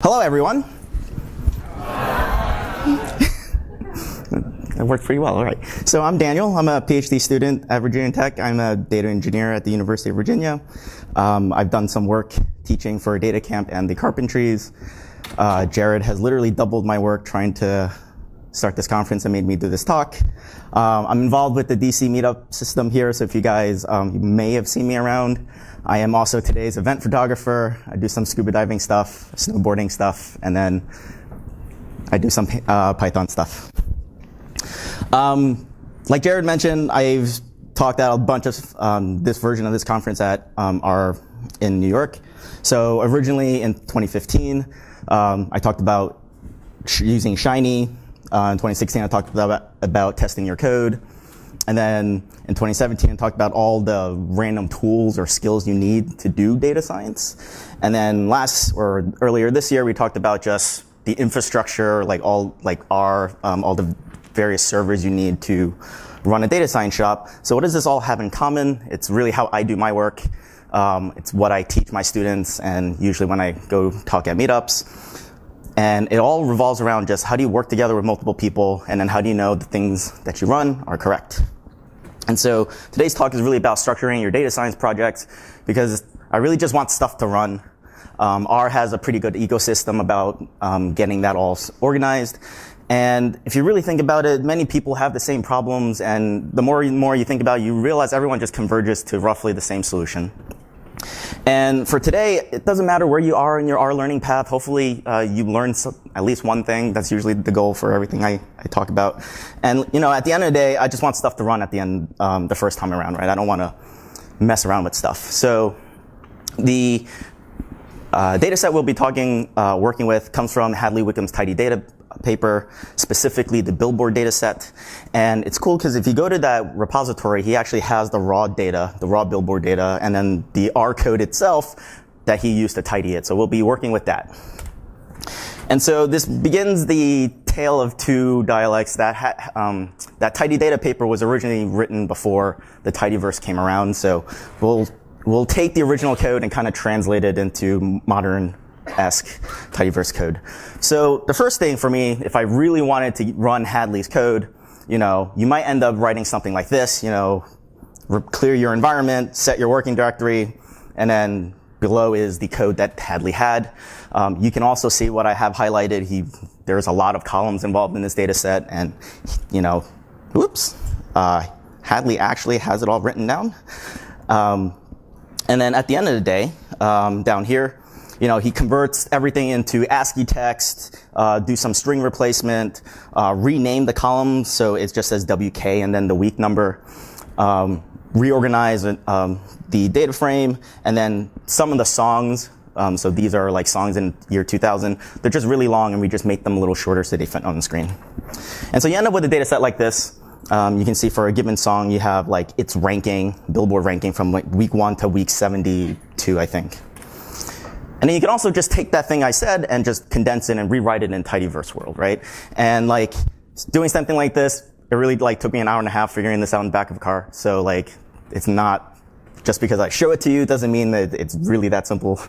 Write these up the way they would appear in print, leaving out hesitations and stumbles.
Hello, everyone. That worked pretty well. All right. So I'm Daniel. I'm a PhD student at Virginia Tech. I'm a data engineer at the University of Virginia. I've done some work teaching for Data Camp and the Carpentries. Jared has literally doubled my work trying to start this conference and made me do this talk. I'm involved with the DC meetup system here, so if you guys you may have seen me around. I am also today's event photographer. I do some scuba diving stuff, snowboarding stuff, and then I do some Python stuff. Like Jared mentioned, I've talked at a bunch of this version of this conference at in New York. So originally in 2015, I talked about using Shiny. In 2016, I talked about testing your code. And then in 2017, I talked about all the random tools or skills you need to do data science. And then earlier this year, we talked about just the infrastructure, all the various servers you need to run a data science shop. So what does this all have in common? It's really how I do my work. It's what I teach my students, and usually when I go talk at meetups. And it all revolves around just how do you work together with multiple people, and then how do you know the things that you run are correct. And so today's talk is really about structuring your data science projects, because I really just want stuff to run. R has a pretty good ecosystem about getting that all organized. And if you really think about it, many people have the same problems, and the more you think about it, you realize everyone just converges to roughly the same solution. And for today, it doesn't matter where you are in your R learning path. Hopefully, you learned at least one thing. That's usually the goal for everything I talk about. And at the end of the day, I just want stuff to run at the end, the first time around, right? I don't want to mess around with stuff. So the dataset we'll be working with comes from Hadley Wickham's Tidy Data paper, specifically the Billboard dataset. And it's cool because if you go to that repository, he actually has the raw data, the raw Billboard data, and then the R code itself that he used to tidy it. So we'll be working with that. And so this begins the tale of two dialects. That Tidy Data paper was originally written before the Tidyverse came around. So we'll take the original code and kind of translate it into modern-esque Tidyverse code. So the first thing for me, if I really wanted to run Hadley's code, you might end up writing something like this, clear your environment, set your working directory, and then below is the code that Hadley had. You can also see what I have highlighted. There's a lot of columns involved in this data set, and, Hadley actually has it all written down. And then at the end of the day, down here, he converts everything into ASCII text, do some string replacement, rename the columns so it just says WK and then the week number, reorganize the data frame, and then some of the songs. So these are like songs in year 2000. They're just really long, and we just make them a little shorter so they fit on the screen. And so you end up with a data set like this. You can see for a given song, you have its ranking, Billboard ranking from week 1 to week 72, I think. And then you can also just take that thing I said and just condense it and rewrite it in Tidyverse world, right? And doing something like this, it really took me an hour and a half figuring this out in the back of a car. So it's not just because I show it to you doesn't mean that it's really that simple.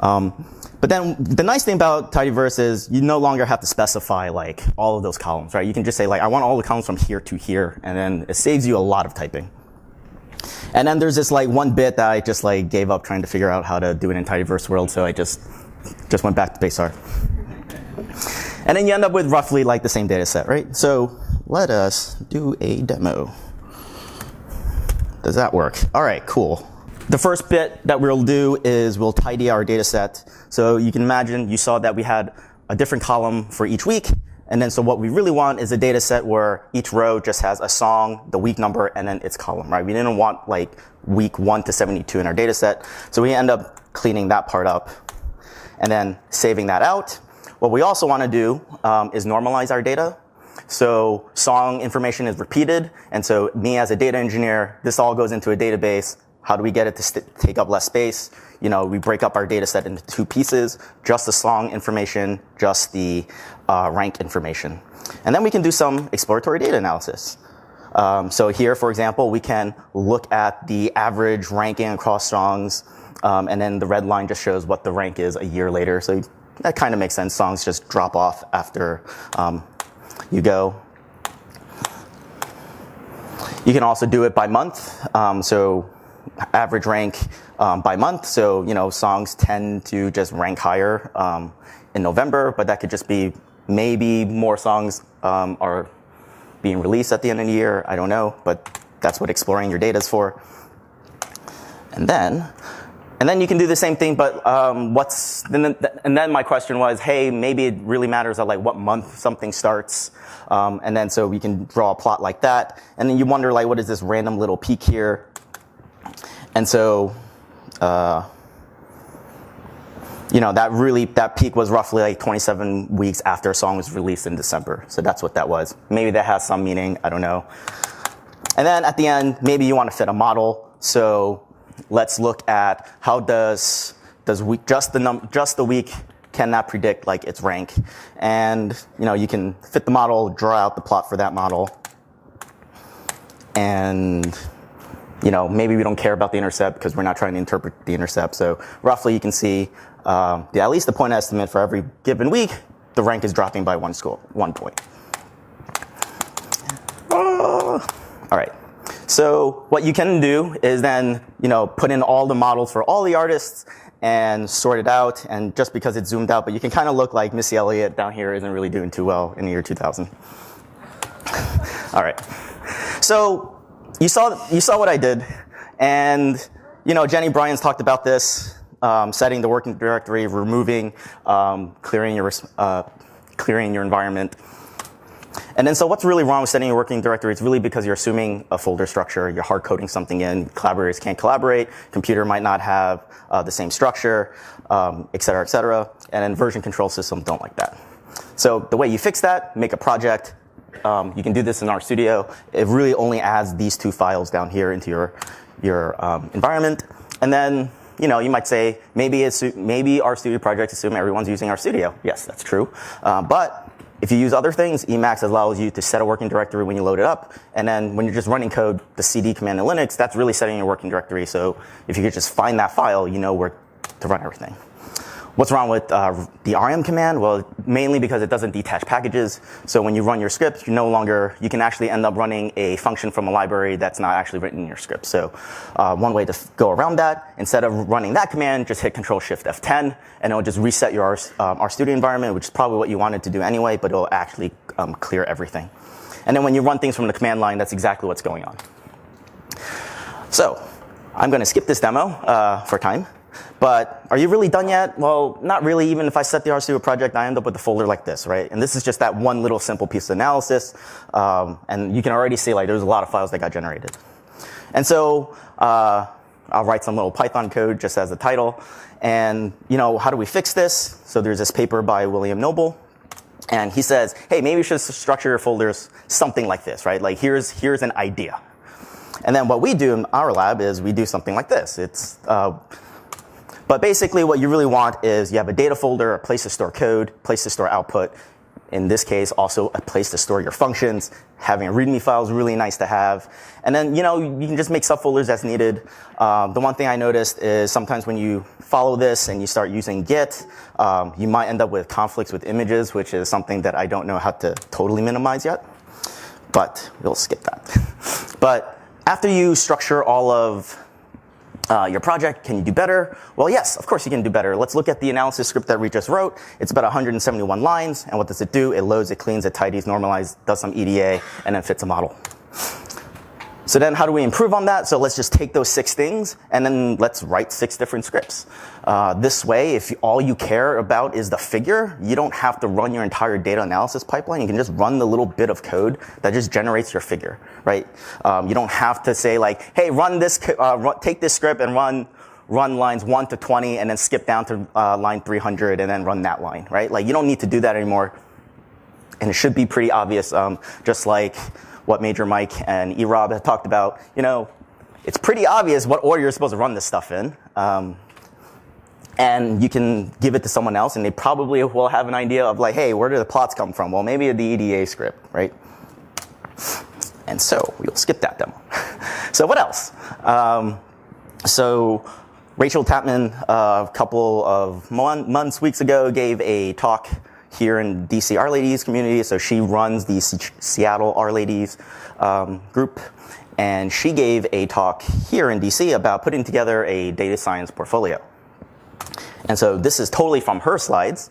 But then the nice thing about Tidyverse is you no longer have to specify all of those columns, right? You can just say I want all the columns from here to here, and then it saves you a lot of typing. And then there's this one bit that I just gave up trying to figure out how to do it in Tidyverse world, so I just went back to base R. And then you end up with roughly the same data set, right? So let us do a demo. Does that work? All right, cool. The first bit that we'll do is we'll tidy our data set. So you can imagine, you saw that we had a different column for each week. And then so what we really want is a data set where each row just has a song, the week number, and then its column, right? We didn't want week 1 to 72 in our data set. So we end up cleaning that part up and then saving that out. What we also want to do is normalize our data. So song information is repeated. And so me as a data engineer, this all goes into a database. How do we get it to take up less space? We break up our data set into 2 pieces, just the song information, just the rank information. And then we can do some exploratory data analysis. So here, for example, we can look at the average ranking across songs, and then the red line just shows what the rank is a year later. So that kind of makes sense. Songs just drop off after you go. You can also do it by month. So average rank by month. So, songs tend to just rank higher in November, but that could just be maybe more songs are being released at the end of the year. I don't know, but that's what exploring your data is for. And then you can do the same thing, but and then my question was, hey, maybe it really matters at like what month something starts. And then so we can draw a plot like that. And then you wonder, like, what is this random little peak here? And so, that peak was roughly like 27 weeks after a song was released in December. So that's what that was. Maybe that has some meaning. I don't know. And then at the end, maybe you want to fit a model. So let's look at how does week, just the week, can that predict like its rank? And you can fit the model, draw out the plot for that model, and maybe we don't care about the intercept because we're not trying to interpret the intercept. So roughly you can see at least the point estimate for every given week, the rank is dropping by 1 point. All right. So what you can do is then, put in all the models for all the artists and sort it out. And just because it's zoomed out, but you can kind of look like Missy Elliott down here isn't really doing too well in the year 2000. All right. So you saw what I did. And, Jenny Bryan's talked about this, setting the working directory, removing, clearing your environment. And then so what's really wrong with setting your working directory? It's really because you're assuming a folder structure. You're hard coding something in. Collaborators can't collaborate. Computer might not have the same structure, et cetera, et cetera. And then version control systems don't like that. So the way you fix that, make a project. You can do this in RStudio. It really only adds these 2 files down here into your environment. And then you might say, maybe RStudio projects assume everyone's using RStudio. Yes, that's true. But if you use other things, Emacs allows you to set a working directory when you load it up. And then when you're just running code, the CD command in Linux, that's really setting your working directory. So if you could just find that file, you know where to run everything. What's wrong with the rm command? Well, mainly because it doesn't detach packages. So when you run your script, you can actually end up running a function from a library that's not actually written in your script. So one way to go around that, instead of running that command, just hit Control-Shift-F10, and it'll just reset your RStudio environment, which is probably what you wanted to do anyway, but it'll actually clear everything. And then when you run things from the command line, that's exactly what's going on. So I'm going to skip this demo for time. But are you really done yet? Well, not really. Even if I set the RStudio project, I end up with a folder like this, right? And this is just that one little simple piece of analysis. And you can already see like there's a lot of files that got generated. And so I'll write some little Python code just as a title. And how do we fix this? So there's this paper by William Noble. And he says, hey, maybe you should structure your folders something like this, right? Like here's an idea. And then what we do in our lab is we do something like this. But basically what you really want is you have a data folder, a place to store code, place to store output. In this case, also a place to store your functions. Having a README file is really nice to have. And then, you can just make subfolders as needed. The one thing I noticed is sometimes when you follow this and you start using Git, you might end up with conflicts with images, which is something that I don't know how to totally minimize yet. But we'll skip that. But after you structure all of your project, can you do better? Well, yes, of course you can do better. Let's look at the analysis script that we just wrote. It's about 171 lines, and what does it do? It loads, it cleans, it tidies, normalizes, does some EDA, and then fits a model. So then how do we improve on that? So let's just take those 6 things, and then let's write 6 different scripts. This way, if all you care about is the figure, you don't have to run your entire data analysis pipeline. You can just run the little bit of code that just generates your figure, right? You don't have to say like, hey, take this script and run lines 1 to 20 and then skip down to line 300 and then run that line, right? Like you don't need to do that anymore. And it should be pretty obvious, just like what Major Mike and E-Rob had talked about. It's pretty obvious what order you're supposed to run this stuff in. And you can give it to someone else, and they probably will have an idea of like, hey, where do the plots come from? Well, maybe the EDA script, right? And so we'll skip that demo. So what else? So Rachel Tapman, a couple of weeks ago, gave a talk here in DC R Ladies community. So she runs the Seattle R Ladies group. And she gave a talk here in DC about putting together a data science portfolio. And so this is totally from her slides.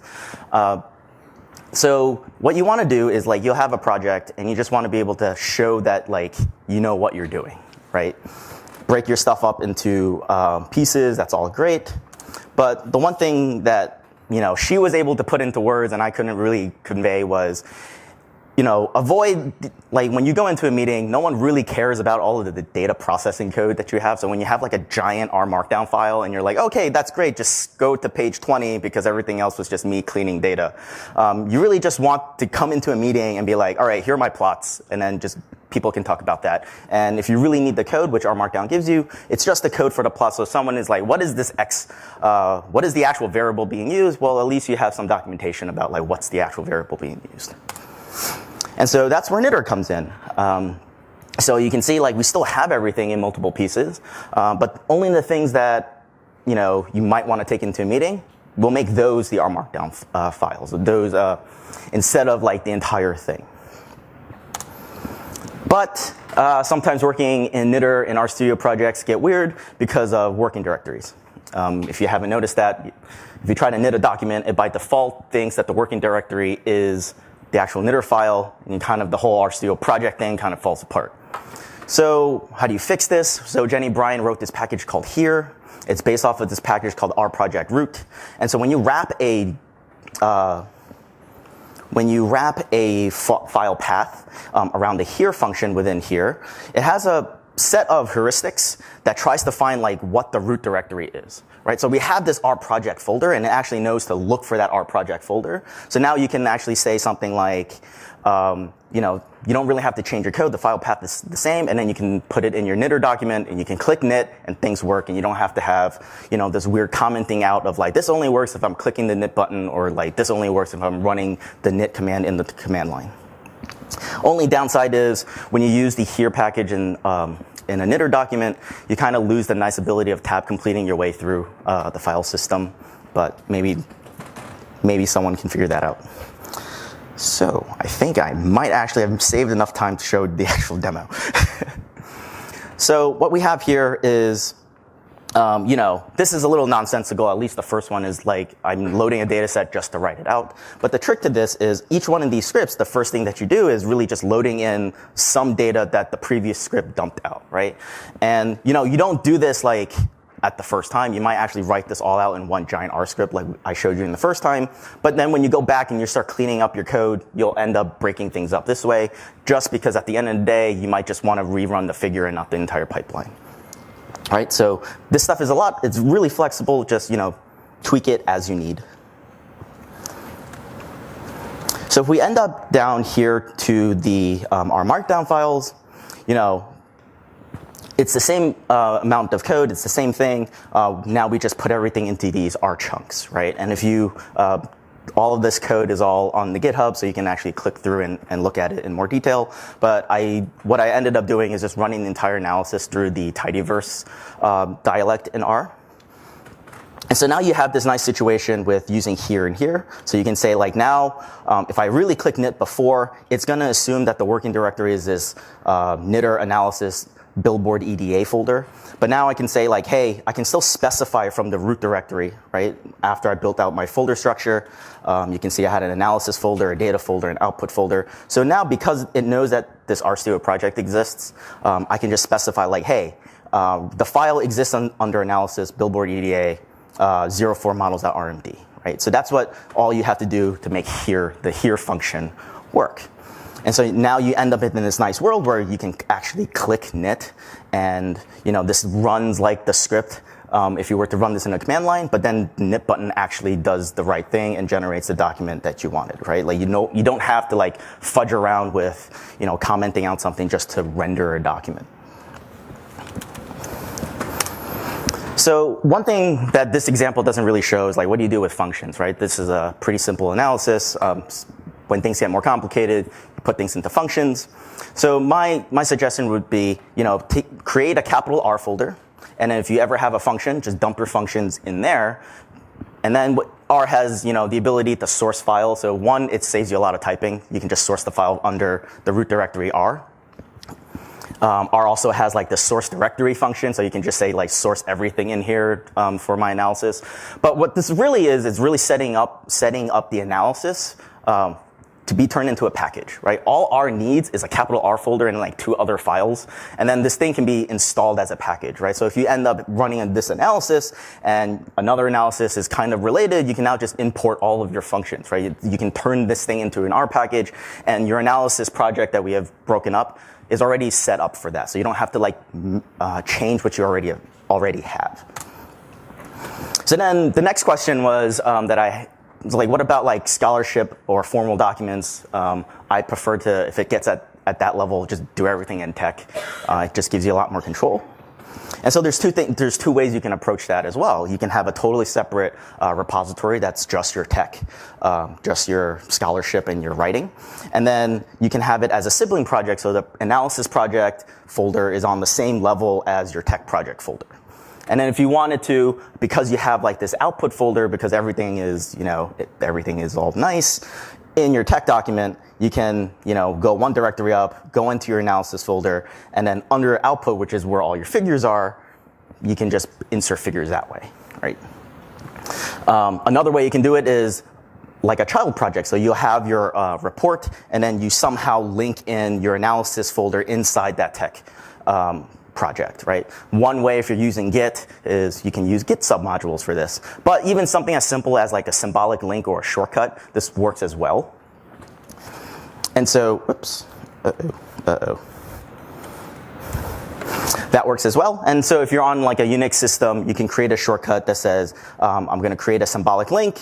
So what you want to do is, like, you'll have a project and you just want to be able to show that, like, you know what you're doing, right? Break your stuff up into pieces. That's all great. But the one thing that, you know, she was able to put into words and I couldn't really convey was, you know, avoid, like, when you go into a meeting, no one really cares about all of the data processing code that you have. So when you have like a giant R Markdown file and you're like, okay, that's great, just go to page 20 because everything else was just me cleaning data. You really just want to come into a meeting and be like, all right, here are my plots, and then just people can talk about that. And if you really need the code, which R Markdown gives you, it's just the code for the plot. So someone is like, what is this X, what is the actual variable being used? Well, at least you have some documentation about, like, what's the actual variable being used. And so that's where knitr comes in. So you can see, like, we still have everything in multiple pieces, but only the things that, you know, you might want to take into a meeting, we'll make those the R Markdown files, those instead of, like, the entire thing. But sometimes working in knitr in RStudio projects get weird because of working directories. If you haven't noticed that, if you try to knit a document, it by default thinks that the working directory is the actual knitr file, and kind of the whole RStudio project thing kind of falls apart. So how do you fix this? So Jenny Bryan wrote this package called here. It's based off of this package called rproject_root. And so when you wrap a file path around the here function within here, it has a set of heuristics that tries to find, like, what the root directory is, right? So we have this R project folder, and it actually knows to look for that R project folder. So now you can actually say something like, you know, you don't really have to change your code. The file path is the same, and then you can put it in your knitr document, and you can click knit, and things work, and you don't have to have, you know, this weird commenting out of, like, this only works if I'm clicking the knit button, or, like, this only works if I'm running the knit command in the command line. Only downside is when you use the here package in a knitr document, you kind of lose the nice ability of tab completing your way through the file system, but maybe someone can figure that out. So I think I might actually have saved enough time to show the actual demo. So what we have here is, you know, this is a little nonsensical. At least the first one is, like, I'm loading a data set just to write it out. But the trick to this is each one of these scripts, the first thing that you do is really just loading in some data that the previous script dumped out, right? And, you know, you don't do this, like, at the first time. You might actually write this all out in one giant R script like I showed you in the first time. But then when you go back and you start cleaning up your code, you'll end up breaking things up this way, just because at the end of the day, you might just want to rerun the figure and not the entire pipeline. All right, so this stuff is it's really flexible. Just, you know, tweak it as you need. So if we end up down here to the R Markdown files, you know, it's the same amount of code. It's the same thing. Now we just put everything into these R chunks, right? And if you, all of this code is all on the GitHub, so you can actually click through and look at it in more detail. But what I ended up doing is just running the entire analysis through the tidyverse dialect in R. And so now you have this nice situation with using here and here. So you can say, like, now, if I really click knit before, it's going to assume that the working directory is this knitr analysis billboard EDA folder. But now I can say, like, hey, I can still specify from the root directory, right? After I built out my folder structure, you can see I had an analysis folder, a data folder, an output folder. So now, because it knows that this RStudio project exists, I can just specify, like, hey, the file exists under analysis, billboard EDA, 04 models.rmd, right? So that's what all you have to do to make the here function work. And so now you end up in this nice world where you can actually click knit, and, you know, this runs like the script if you were to run this in a command line, but then the knit button actually does the right thing and generates the document that you wanted, right? Like, you don't have to, like, fudge around with, you know, commenting out something just to render a document. So one thing that this example doesn't really show is, like, what do you do with functions, right? This is a pretty simple analysis. When things get more complicated, you put things into functions. So my suggestion would be, create a capital R folder, and then if you ever have a function, just dump your functions in there. And then R has, the ability to source files. So one, it saves you a lot of typing. You can just source the file under the root directory R. R also has like the source directory function, so you can just say like source everything in here for my analysis. But what this really is really setting up the analysis to be turned into a package, right? All R needs is a capital R folder and like 2 other files, and then this thing can be installed as a package, right? So if you end up running this analysis and another analysis is kind of related, you can now just import all of your functions, right? You can turn this thing into an R package, and your analysis project that we have broken up is already set up for that. So you don't have to like change what you already have. So then the next question was what about like scholarship or formal documents? I prefer to, if it gets at that level, just do everything in tech. It just gives you a lot more control. And so there's two ways you can approach that as well. You can have a totally separate repository that's just your tech, just your scholarship and your writing. And then you can have it as a sibling project, so the analysis project folder is on the same level as your tech project folder. And then if you wanted to, because you have like this output folder, because everything is, everything is all nice in your tech document, you can, go one directory up, go into your analysis folder, and then under output, which is where all your figures are, you can just insert figures that way, right? Another way you can do it is like a child project. So you'll have your report, and then you somehow link in your analysis folder inside that tech project, right? One way, if you're using Git, is you can use Git submodules for this. But even something as simple as like a symbolic link or a shortcut, this works as well. And so, that works as well. And so if you're on like a Unix system, you can create a shortcut that says, I'm going to create a symbolic link.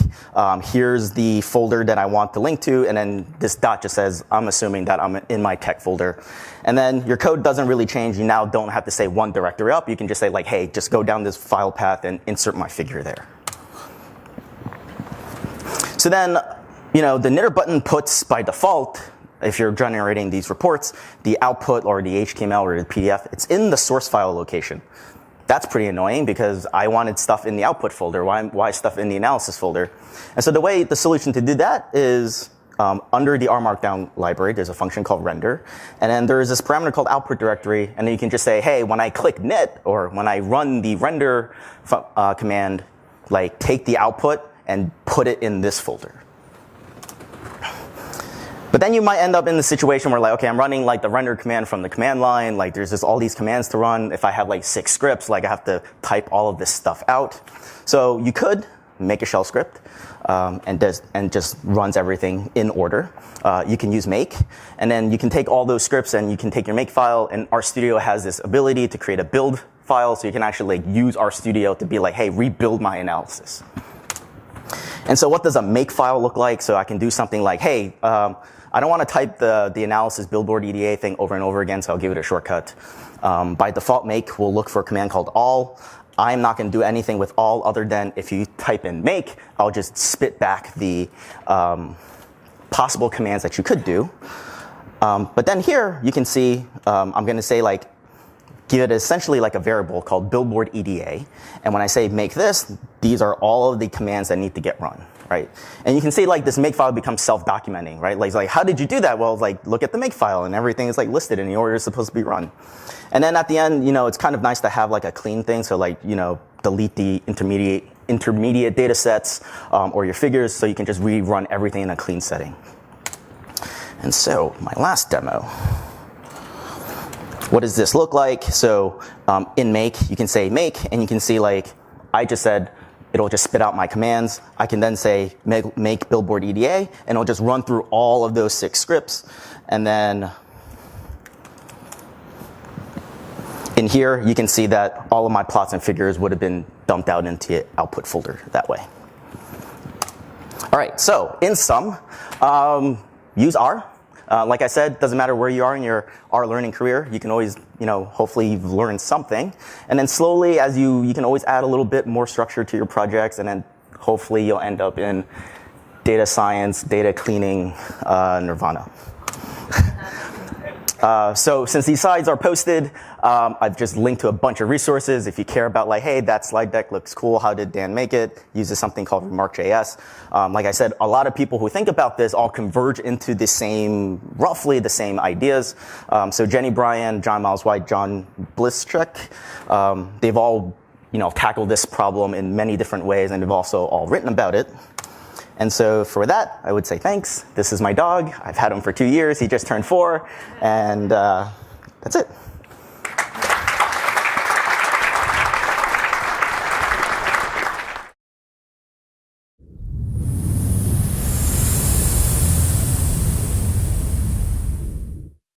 Here's the folder that I want the link to. And then this dot just says, I'm assuming that I'm in my tech folder. And then your code doesn't really change. You now don't have to say one directory up. You can just say like, hey, just go down this file path and insert my figure there. So then, the knitr button puts by default, if you're generating these reports, the output or the HTML or the PDF, it's in the source file location. That's pretty annoying because I wanted stuff in the output folder. Why stuff in the analysis folder? And so the solution to do that is under the R Markdown library, there's a function called render. And then there's this parameter called output directory. And then you can just say, hey, when I click knit or when I run the render command, like take the output and put it in this folder. But then you might end up in the situation where like, okay, I'm running like the render command from the command line, like there's just all these commands to run. If I have like 6 scripts, like I have to type all of this stuff out. So you could make a shell script and just runs everything in order. You can use make, and then you can take all those scripts and you can take your make file, and RStudio has this ability to create a build file, so you can actually like use RStudio to be like, hey, rebuild my analysis. And so what does a make file look like? So I can do something like, hey, I don't want to type the analysis billboard EDA thing over and over again, so I'll give it a shortcut. By default, make will look for a command called all. I'm not going to do anything with all other than if you type in make, I'll just spit back the possible commands that you could do. But then here, you can see I'm going to say like, give it essentially like a variable called billboard EDA. And when I say make this, these are all of the commands that need to get run, right? And you can see like this make file becomes self-documenting, right? Like how did you do that? Well, like look at the make file and everything is like listed in the order it's supposed to be run. And then at the end, it's kind of nice to have like a clean thing. So like, delete the intermediate data sets or your figures so you can just rerun everything in a clean setting. And so my last demo. What does this look like? So in make, you can say make, and you can see like I just said, it'll just spit out my commands. I can then say make billboard EDA, and it'll just run through all of those 6 scripts. And then in here, you can see that all of my plots and figures would have been dumped out into the output folder that way. All right, so in sum, use R. Like I said, doesn't matter where you are in your R learning career, you can always, hopefully you've learned something. And then slowly, as you can always add a little bit more structure to your projects, and then hopefully you'll end up in data science, data cleaning, nirvana. So since these slides are posted, I've just linked to a bunch of resources. If you care about like, hey, that slide deck looks cool, how did Dan make it? Uses something called Remark.js. Like I said, a lot of people who think about this all converge into the same, roughly the same ideas. So Jenny Bryan, John Miles White, John Blischek, they've all tackled this problem in many different ways, and they've also all written about it. And so for that, I would say thanks. This is my dog. I've had him for 2 years. He just turned 4. And that's it.